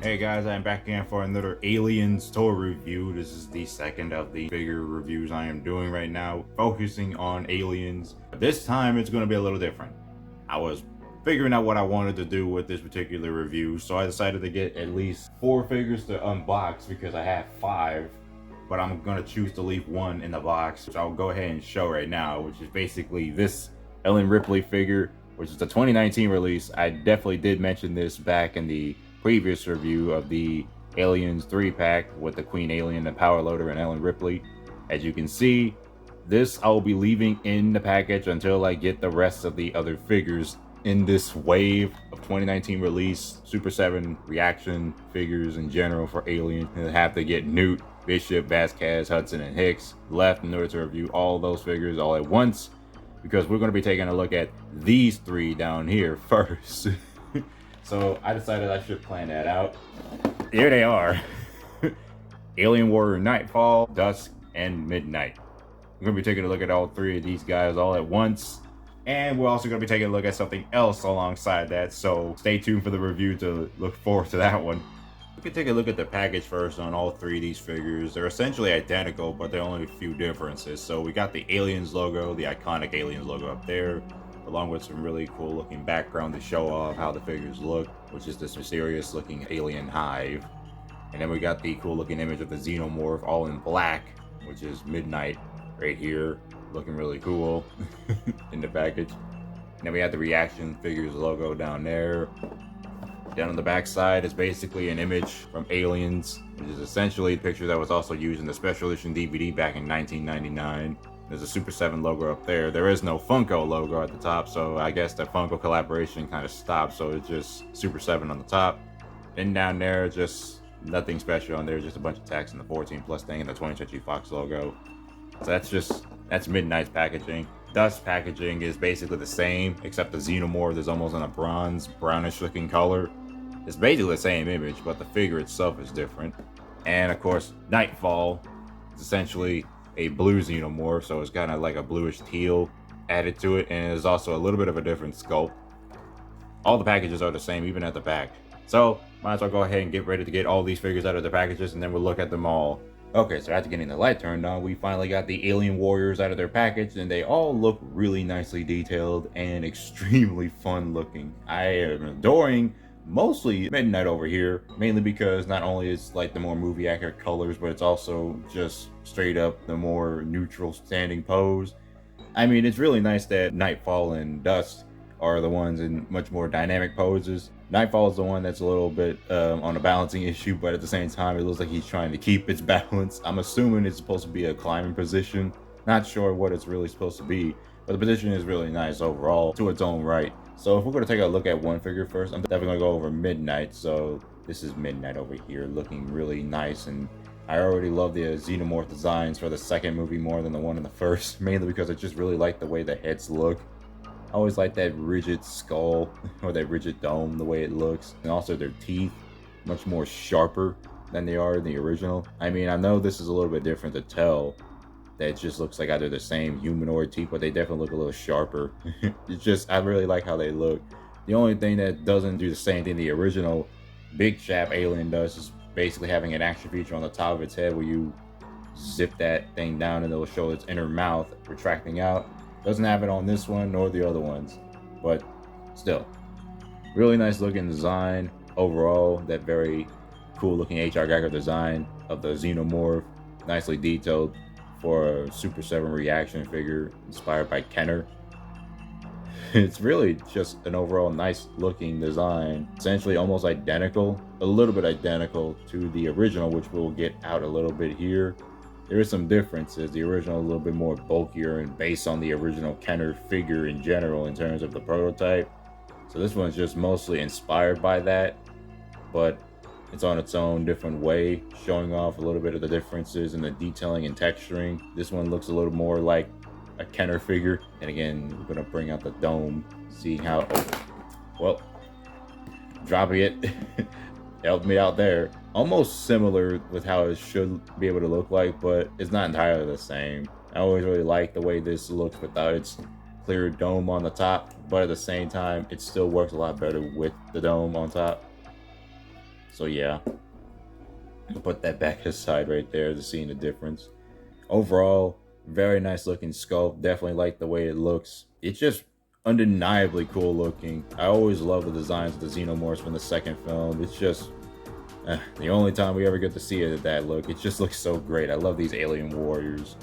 Hey guys, I'm back again for another Aliens toy review. This is the second of the figure reviews I am doing right now, focusing on Aliens. But this time it's going to be a little different. I was figuring out what I wanted to do with this particular review, so I decided to get at least 4 figures to unbox because I have 5, but I'm going to choose to leave 1 in the box, which I'll go ahead and show right now, which is basically this Ellen Ripley figure, which is the 2019 release. I definitely did mention this back in the previous review of the Aliens 3-pack with the Queen Alien, the Power Loader, and Ellen Ripley. As you can see, this I'll be leaving in the package until I get the rest of the other figures in this wave of 2019 release Super7 ReAction figures in general for Alien. And I have to get Newt, Bishop, Vasquez, Hudson, and Hicks left in order to review all those figures all at once, because we're going to be taking a look at these 3 down here first. So I decided I should plan that out. Here they are. Alien Warrior Nightfall, Dusk, and Midnight. We're going to be taking a look at all 3 of these guys all at once. And we're also going to be taking a look at something else alongside that. So stay tuned for the review to look forward to that one. We can take a look at the package first on all 3 of these figures. They're essentially identical, but there are only a few differences. So we got the Aliens logo, the iconic Aliens logo up there, along with some really cool looking background to show off how the figures look, which is this mysterious looking alien hive. And then we got the cool looking image of the Xenomorph all in black, which is Midnight right here, looking really cool in the package. And then we have the ReAction figures logo down there. Down on the back side is basically an image from Aliens, which is essentially the picture that was also used in the special edition DVD back in 1999. There's a Super7 logo up there. There is no Funko logo at the top, so I guess the Funko collaboration kind of stopped, so it's just Super7 on the top. And down there, just nothing special on there, just a bunch of text and the 14 plus thing and the 20th Century Fox logo. So that's Midnight's packaging. Dusk packaging is basically the same, except the Xenomorph is almost in a brownish looking color. It's basically the same image, but the figure itself is different. And of course, Nightfall is essentially a blue Xenomorph, so it's kind of like a bluish teal added to it, and there's also a little bit of a different sculpt. All the packages are the same, even at the back. So might as well go ahead and get ready to get all these figures out of the packages, and then we'll look at them all. Okay, so after getting the light turned on, we finally got the Alien Warriors out of their package, and they all look really nicely detailed and extremely fun looking. I am adoring mostly Midnight over here, mainly because not only is like the more movie accurate colors, but it's also just straight up the more neutral standing pose. I mean, it's really nice that Nightfall and Dusk are the ones in much more dynamic poses. Nightfall is the one that's a little bit on a balancing issue, but at the same time, it looks like he's trying to keep its balance. I'm assuming it's supposed to be a climbing position. Not sure what it's really supposed to be, but the position is really nice overall to its own right. So if we're going to take a look at one figure first, I'm definitely going to go over Midnight. So this is Midnight over here, looking really nice, and I already love the Xenomorph designs for the second movie more than the one in the first, mainly because I just really like the way the heads look. I always like that rigid skull, or that rigid dome, the way it looks, and also their teeth, much more sharper than they are in the original. I mean, I know this is a little bit different to tell, that it just looks like either the same humanoid teeth, but they definitely look a little sharper. It's just, I really like how they look. The only thing that doesn't do the same thing the original Big Chap Alien does is basically having an action feature on the top of its head where you zip that thing down and it'll show its inner mouth retracting out. Doesn't have it on this one nor the other ones, but still, really nice looking design overall. That very cool looking HR Geiger design of the Xenomorph, nicely detailed for a Super7 ReAction figure inspired by Kenner. It's really just an overall nice looking design, essentially almost identical, a little bit identical to the original, which we'll get out a little bit here. There is some differences. The original is a little bit more bulkier and based on the original Kenner figure in general in terms of the prototype. So this one's just mostly inspired by that, but it's on its own different way, showing off a little bit of the differences in the detailing and texturing. This one looks a little more like a Kenner figure. And again, we're gonna bring out the dome, see how, well, dropping it helped me out there. Almost similar with how it should be able to look like, but it's not entirely the same. I always really like the way this looks without its clear dome on the top, but at the same time, it still works a lot better with the dome on top. So yeah, I'll put that back aside right there to seeing the difference. Overall, very nice looking sculpt. Definitely like the way it looks. It's just undeniably cool looking. I always love the designs of the Xenomorphs from the second film. It's just the only time we ever get to see it at that look. It just looks so great. I love these alien warriors.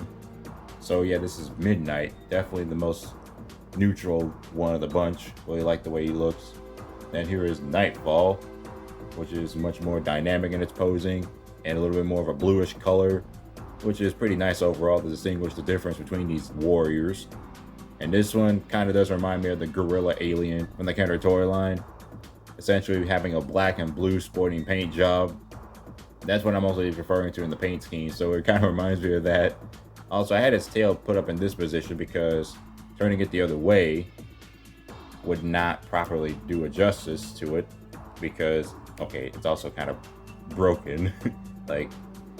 So yeah, this is Midnight. Definitely the most neutral one of the bunch. Really like the way he looks. Then here is Nightfall, which is much more dynamic in its posing and a little bit more of a bluish color, which is pretty nice overall to distinguish the difference between these warriors. And this one kind of does remind me of the gorilla alien from the Kenner toy line, essentially having a black and blue sporting paint job. That's what I'm mostly referring to in the paint scheme, so it kind of reminds me of that. Also, I had its tail put up in this position because turning it the other way would not properly do a justice to it, because, okay, it's also kind of broken. Like,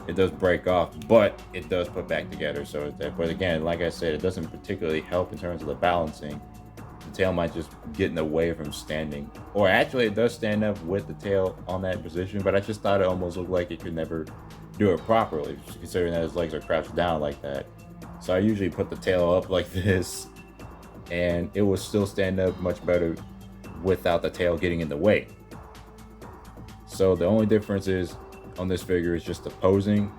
it does break off, but it does put back together. So, but again, like I said, it doesn't particularly help in terms of the balancing. The tail might just get in the way from standing. Or actually, it does stand up with the tail on that position, but I just thought it almost looked like it could never do it properly, considering that his legs are crouched down like that. So I usually put the tail up like this, and it will still stand up much better without the tail getting in the way. So the only difference is on this figure is just the posing.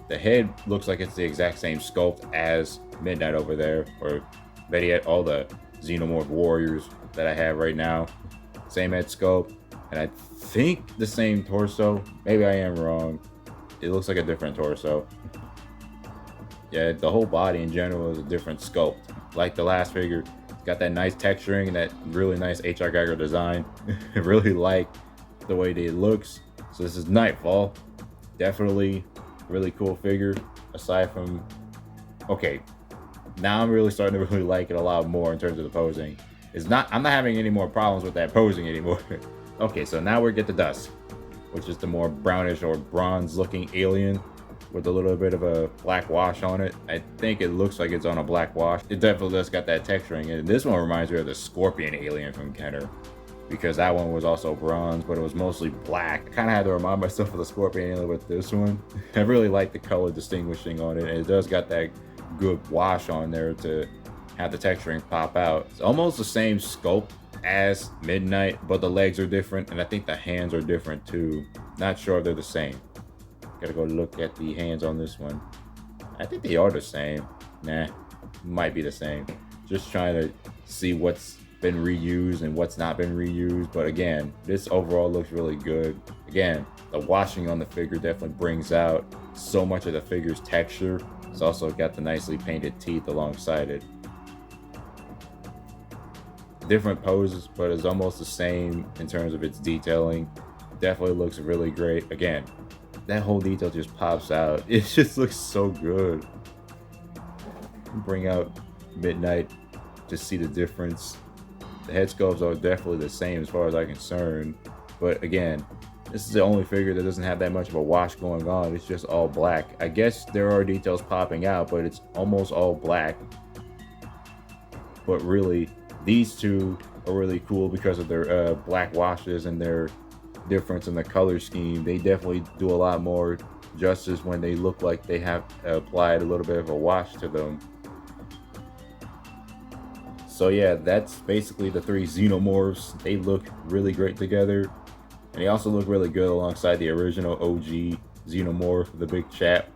The head looks like it's the exact same sculpt as Midnight over there, or better yet, all the Xenomorph warriors that I have right now. Same head sculpt, and I think the same torso. Maybe I am wrong. It looks like a different torso. Yeah, the whole body in general is a different sculpt. Like the last figure, it's got that nice texturing and that really nice H.R. Geiger design. I really like the way that it looks. So this is Nightfall. Definitely really cool figure. Aside from, okay, now I'm really starting to really like it a lot more in terms of the posing. I'm not having any more problems with that posing anymore. Okay, so now we get to Dusk, which is the more brownish or bronze looking alien with a little bit of a black wash on it. I think it looks like it's on a black wash. It definitely does got that texturing. And this one reminds me of the Scorpion alien from Kenner, because that one was also bronze, but it was mostly black. I kind of had to remind myself of the Scorpion alien with this one. I really like the color distinguishing on it. And it does got that good wash on there to have the texturing pop out. It's almost the same sculpt as Midnight, but the legs are different, and I think the hands are different too. Not sure if they're the same. Gotta go look at the hands on this one. I think they are the same. Nah, might be the same. Just trying to see what's been reused and what's not been reused. But again, this overall looks really good. Again, the washing on the figure definitely brings out so much of the figure's texture. It's also got the nicely painted teeth alongside it. Different poses, but it's almost the same in terms of its detailing. Definitely looks really great. Again, that whole detail just pops out. It just looks so good. Bring out Midnight to see the difference. The head sculpts are definitely the same as far as I'm concerned. But again, this is the only figure that doesn't have that much of a wash going on. It's just all black. I guess there are details popping out, but it's almost all black. But really, these two are really cool because of their black washes and their difference in the color scheme. They definitely do a lot more justice when they look like they have applied a little bit of a wash to them. So yeah, that's basically the three Xenomorphs. They look really great together, and they also look really good alongside the original OG Xenomorph, the big chap.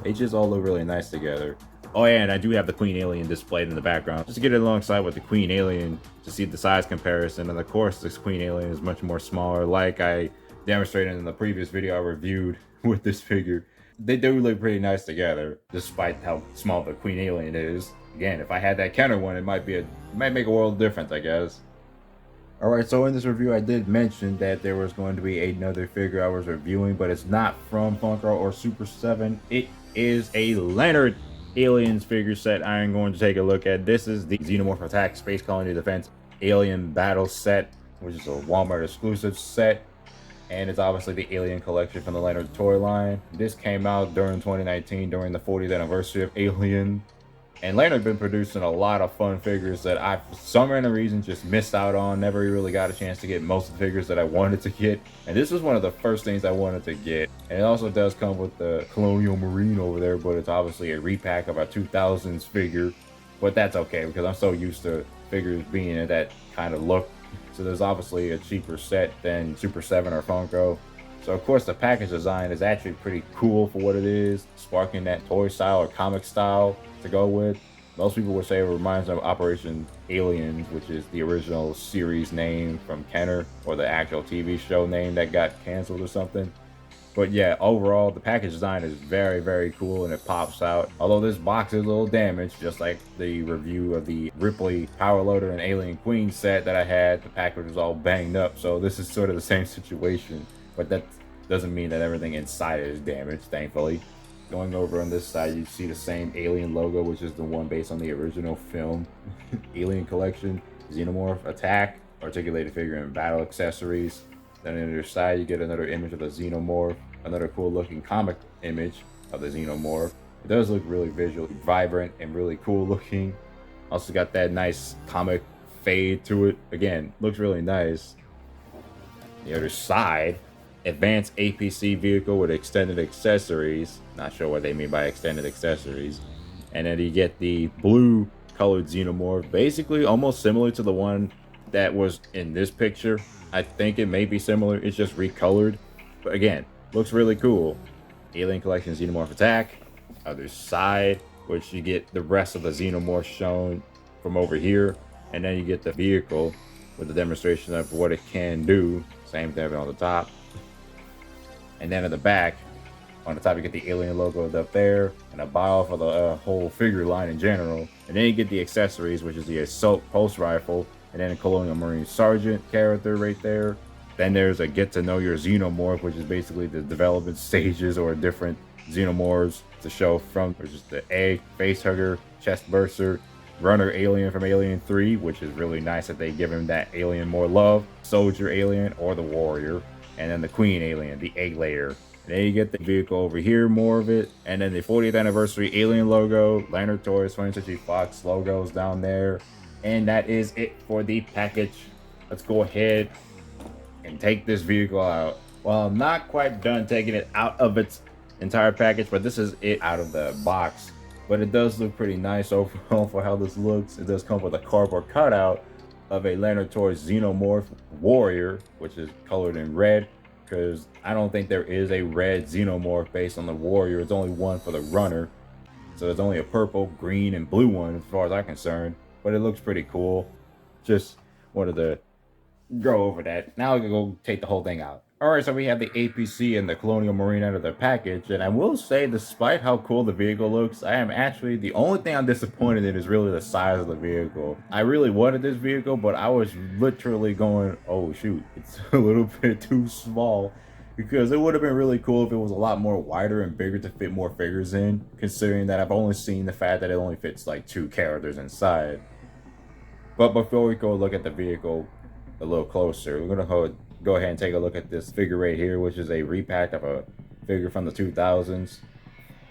They just all look really nice together. Oh yeah, and I do have the Queen Alien displayed in the background, just to get it alongside with the Queen Alien to see the size comparison. And of course, this Queen Alien is much more smaller, like I demonstrated in the previous video I reviewed with this figure. They do look pretty nice together, despite how small the Queen Alien is. Again, if I had that Kenner one, it might make a world of difference, I guess. Alright, so in this review I did mention that there was going to be another figure I was reviewing, but it's not from Funko or Super7. It is a Lanard Aliens figure set I am going to take a look at. This is the Xenomorph Attack Space Colony Defense Alien Battle set, which is a Walmart exclusive set, and it's obviously the Alien collection from the Lanard toy line. This came out during 2019 during the 40th anniversary of Alien, And Lanard been producing a lot of fun figures that I, for some random reason, just missed out on. Never really got a chance to get most of the figures that I wanted to get. And this was one of the first things I wanted to get. And it also does come with the Colonial Marine over there, but it's obviously a repack of a 2000s figure. But that's okay, because I'm so used to figures being in that kind of look. So there's obviously a cheaper set than Super 7 or Funko. So of course the package design is actually pretty cool for what it is, sparking that toy style or comic style to go with. Most people would say it reminds them of Operation Aliens, which is the original series name from Kenner, or the actual TV show name that got canceled or something. But yeah, overall, the package design is very, very cool and it pops out. Although this box is a little damaged, just like the review of the Ripley Power Loader and Alien Queen set that I had, the package was all banged up. So this is sort of the same situation, but that doesn't mean that everything inside is damaged, thankfully. Going over on this side, you see the same Alien logo, which is the one based on the original film. Alien Collection, Xenomorph, Attack, Articulated Figure, and Battle Accessories. Then on the other side, you get another image of the Xenomorph, another cool looking comic image of the Xenomorph. It does look really visually vibrant and really cool looking. Also got that nice comic fade to it. Again, looks really nice. The other side, advanced APC vehicle with extended accessories. Not sure what they mean by extended accessories. And then you get the blue colored Xenomorph, basically almost similar to the one that was in this picture. I think it may be similar, it's just recolored. But again, looks really cool. Alien Collection Xenomorph Attack. Other side, which you get the rest of the Xenomorph shown from over here. And then you get the vehicle with the demonstration of what it can do. Same thing on the top. And then at the back, on the top you get the Alien logo up there, and a bio for the whole figure line in general. And then you get the accessories, which is the Assault Pulse Rifle, and then a Colonial Marine Sergeant character right there. Then there's a Get to Know Your Xenomorph, which is basically the development stages or different Xenomorphs to show from, which is the Egg, Facehugger, Chest Burster, Runner Alien from Alien 3, which is really nice that they give him that alien more love, Soldier Alien, or the Warrior, and then the Queen Alien, the Egg Layer. And then you get the vehicle over here, more of it, and then the 40th anniversary Alien logo, Lanard Toys, 20th Century Fox logos down there. And that is it for the package. Let's go ahead and take this vehicle out. Well, I'm not quite done taking it out of its entire package, but this is it out of the box. But it does look pretty nice overall for how this looks. It does come with a cardboard cutout of a Lanard Toys Xenomorph Warrior, which is colored in red, because I don't think there is a red Xenomorph based on the Warrior. It's only one for the Runner. So there's only a purple, green, and blue one as far as I'm concerned. But it looks pretty cool. Just wanted to go over that. Now I can go take the whole thing out. Alright, so we have the APC and the Colonial Marine out of the package, and I will say, despite how cool the vehicle looks, I am actually, the only thing I'm disappointed in is really the size of the vehicle. I really wanted this vehicle, but I was literally going, oh shoot, it's a little bit too small, because it would have been really cool if it was a lot more wider and bigger to fit more figures in, considering that I've only seen the fact that it only fits like 2 characters inside. But before we go look at the vehicle a little closer, we're gonna go ahead and take a look at this figure right here, which is a repack of a figure from the 2000s.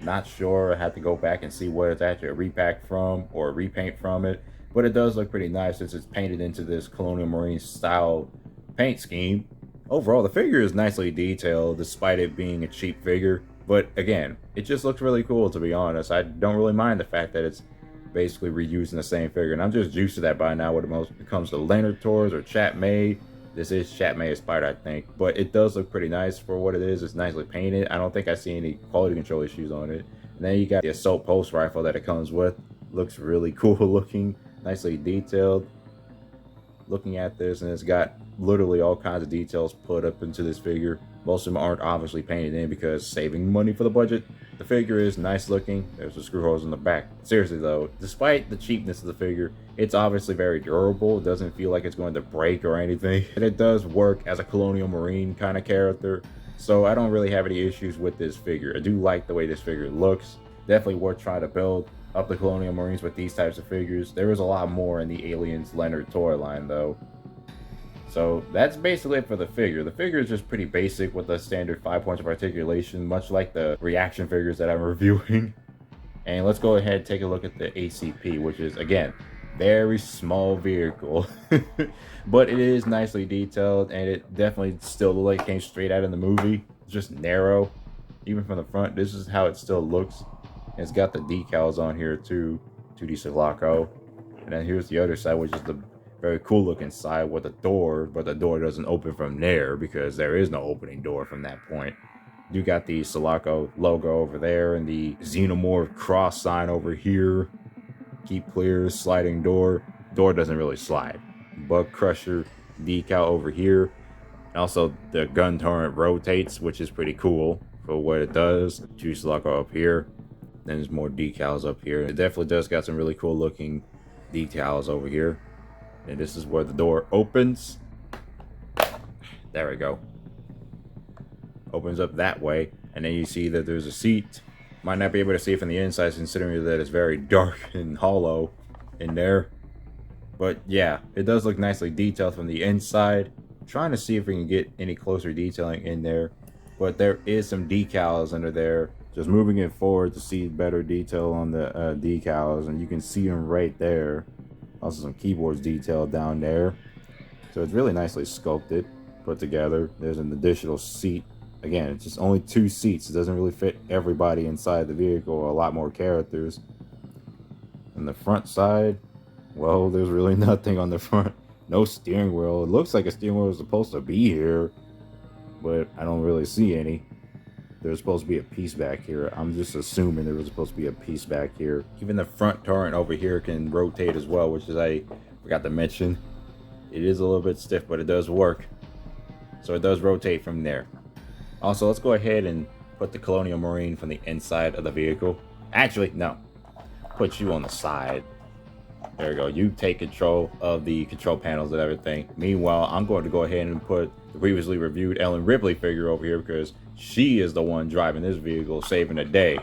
Not sure, I had to go back and see what it's actually a repack from or a repaint from it, but it does look pretty nice since it's painted into this Colonial Marine style paint scheme. Overall, the figure is nicely detailed despite it being a cheap figure, but again, it just looks really cool, to be honest. I don't really mind the fact that it's basically reusing the same figure, and I'm just used to that by now when it comes to Lanard Toys or Chat Made. This is Chat Made inspired, I think, but it does look pretty nice for what it is. It's nicely painted. I don't think I see any quality control issues on it. And then you got the Assault Pulse Rifle that it comes with. Looks really cool looking, nicely detailed. Looking at this, and it's got literally all kinds of details put up into this figure. Most of them aren't obviously painted in because saving money for the budget. The figure is nice looking. There's the screw holes in the back. Seriously though, despite the cheapness of the figure, it's obviously very durable. It doesn't feel like it's going to break or anything. And it does work as a Colonial Marine kind of character. So I don't really have any issues with this figure. I do like the way this figure looks. Definitely worth trying to build up the Colonial Marines with these types of figures. There is a lot more in the Aliens Lanard toy line though. So that's basically it for the figure. The figure is just pretty basic with the standard 5 points of articulation, much like the ReAction figures that I'm reviewing. And let's go ahead and take a look at the ACP, which is, again, very small vehicle. But it is nicely detailed, and it definitely still looked like it came straight out of the movie. It's just narrow. Even from the front, this is how it still looks. And it's got the decals on here too, 2D Sulaco. And then here's the other side, which is the very cool looking side with a door, but the door doesn't open from there because there is no opening door from that point. You got the Sulaco logo over there and the Xenomorph cross sign over here. Keep clear, sliding door. Door doesn't really slide. Bug Crusher decal over here. Also, the gun turret rotates, which is pretty cool for what it does. Juice Sulaco up here. Then there's more decals up here. It definitely does got some really cool looking decals over here. And this is where the door opens. There we go. Opens up that way, and then you see that there's a seat. Might not be able to see it from the inside considering that it's very dark and hollow in there. But yeah, it does look nicely detailed from the inside. I'm trying to see if we can get any closer detailing in there. But there is some decals under there. Just moving it forward to see better detail on the decals, and you can see them right there. Also some keyboards detailed down there. So it's really nicely sculpted, put together. There's an additional seat. Again, it's just only 2 seats. It doesn't really fit everybody inside the vehicle, or a lot more characters. On the front side, well, there's really nothing on the front. No steering wheel. It looks like a steering wheel is supposed to be here, but I don't really see any. There's supposed to be a piece back here. I'm just assuming there was supposed to be a piece back here. Even the front turret over here can rotate as well, which is, I forgot to mention. It is a little bit stiff, but it does work. So it does rotate from there. Also, let's go ahead and put the Colonial Marine from the inside of the vehicle. Actually, no. Put you on the side. There we go. You take control of the control panels and everything. Meanwhile, I'm going to go ahead and put the previously reviewed Ellen Ripley figure over here because she is the one driving this vehicle, saving the day.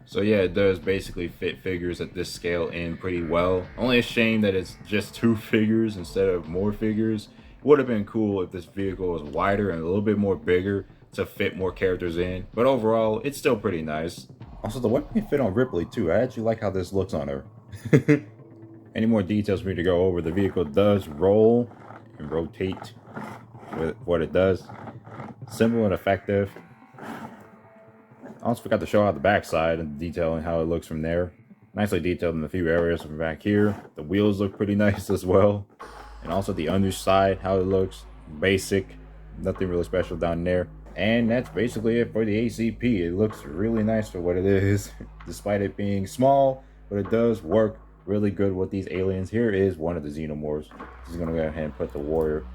So yeah, it does basically fit figures at this scale in pretty well. Only a shame that it's just 2 figures instead of more figures. It would have been cool if this vehicle was wider and a little bit more bigger to fit more characters in. But overall, it's still pretty nice. Also, the weapon can fit on Ripley too. I actually like how this looks on her. Any more details for me to go over? The vehicle does roll and rotate with what it does. Simple and effective. I also forgot to show out the backside and detailing how it looks from there. Nicely detailed in a few areas from back here. The wheels look pretty nice as well. And also the underside, how it looks. Basic. Nothing really special down there. And that's basically it for the ACP. It looks really nice for what it is. Despite it being small, but it does work really good with these aliens. Here is one of the Xenomorphs. Just gonna go ahead and put the warrior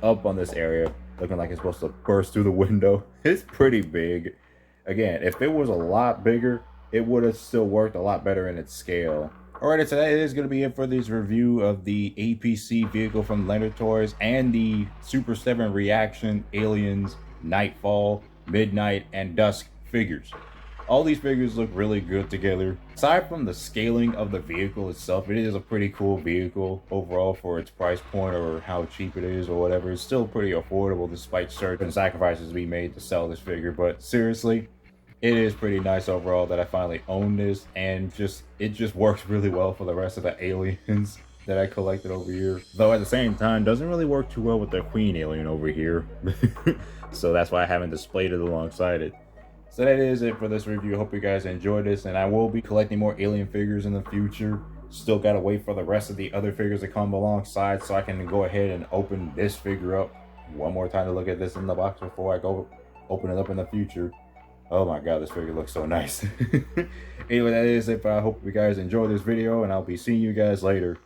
up on this area, looking like it's supposed to burst through the window. It's pretty big. Again, if it was a lot bigger, it would have still worked a lot better in its scale. Alright, so that is going to be it for this review of the APC vehicle from Lanard Toys and the Super7 ReAction Aliens Nightfall, Midnight, and Dusk figures. All these figures look really good together. Aside from the scaling of the vehicle itself, it is a pretty cool vehicle overall for its price point or how cheap it is or whatever. It's still pretty affordable despite certain sacrifices we made to sell this figure. But seriously, it is pretty nice overall that I finally own this, and it just works really well for the rest of the aliens that I collected over here. Though at the same time, doesn't really work too well with the Queen alien over here. So that's why I haven't displayed it alongside it. So that is it for this review. Hope you guys enjoyed this, and I will be collecting more alien figures in the future. Still gotta wait for the rest of the other figures to come alongside so I can go ahead and open this figure up one more time to look at this in the box before I go open it up in the future. Oh my god, this figure looks so nice. Anyway, that is it. But I hope you guys enjoyed this video, and I'll be seeing you guys later.